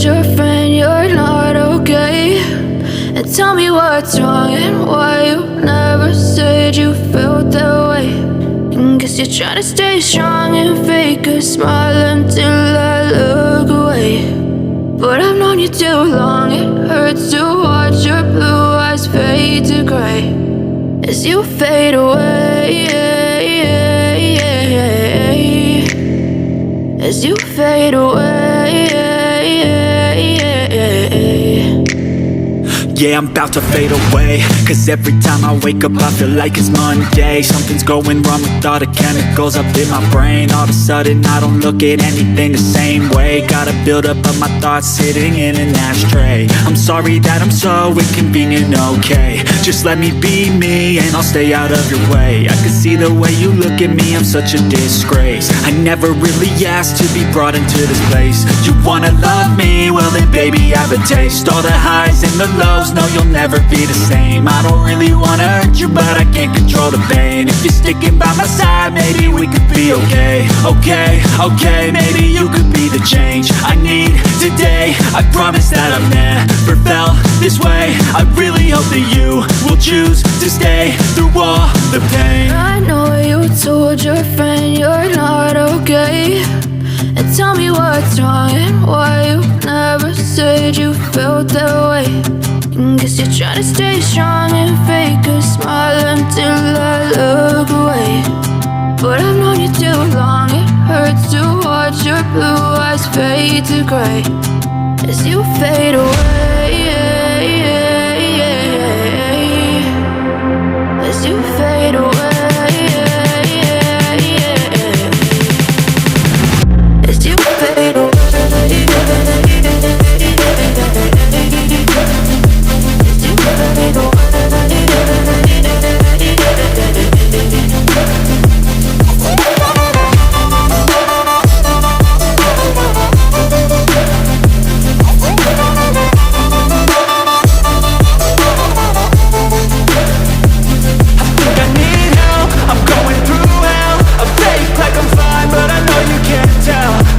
your friend you're not okay, and tell me what's wrong and why you never said you felt that way. And guess you're trying to stay strong and fake a smile until I look away. But I've known you too long, it hurts to watch your blue eyes fade to gray as you fade away, as you fade away. Yeah, I'm about to fade away, cause every time I wake up I feel like it's Monday. Something's going wrong with all the chemicals up in my brain. All of a sudden I don't look at anything the same way. Got a buildup of my thoughts sitting in an ashtray. I'm sorry that I'm so inconvenient, okay. Just let me be me and I'll stay out of your way. I can see the way you look at me, I'm such a disgrace. I never really asked to be brought into this place. You wanna love me? Well then baby I have a taste. All the highs and the lows, no, you'll never be the same. I don't really wanna hurt you, but I can't control the pain. If you're sticking by my side, maybe we could be okay. Okay, maybe you could be the change I need today. I promise that I've never felt this way. I really hope that you will choose to stay through all the pain. I know you told your friend you're not okay, and tell me what's wrong and why you never said you felt that way. And guess you're trying to stay strong and fake a smile until I look away. But I've known you too long, it hurts to watch your blue eyes fade to gray as you fade away, as you fade away, as you fade away.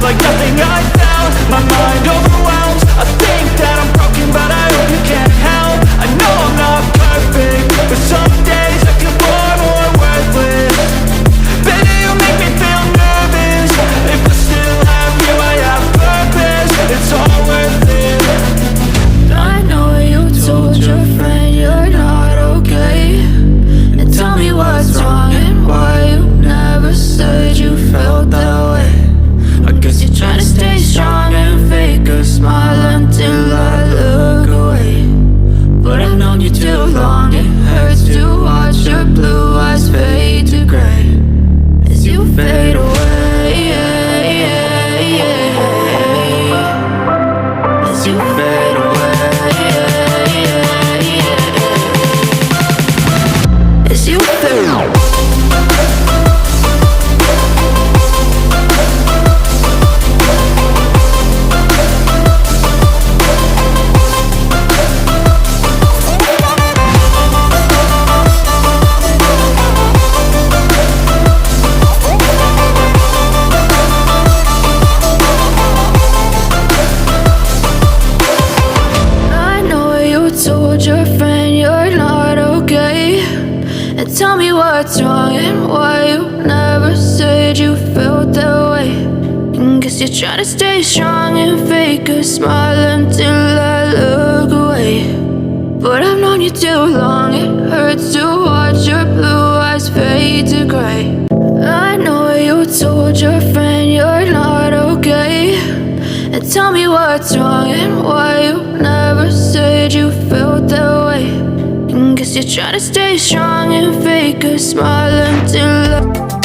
Like nothing I found, my mind overwhelms. I think that I'm broken, but I hope you can't help. I know I'm not perfect, but some days I feel far more worthless. Baby, you make me feel nervous. If I still have you, I have purpose. It's all worth it. I know you told your friend you're not okay, and tell me what's wrong and why you never said you felt that way. I guess you're trying to stay strong and fake a smile until I look away. But I've known you too long, it hurts to watch your blue eyes fade to gray as you fade away, as you fade away, as you fade away. Told your friend you're not okay, and tell me what's wrong and why you never said you felt that way. And guess you're trying to stay strong and fake a smile until I look away. But I've known you too long, it hurts to watch your blue eyes fade to gray. I know you told your friend you're not okay, and tell me what's wrong and why you never said you felt that way. And guess you're trying to stay strong and fake a smile until I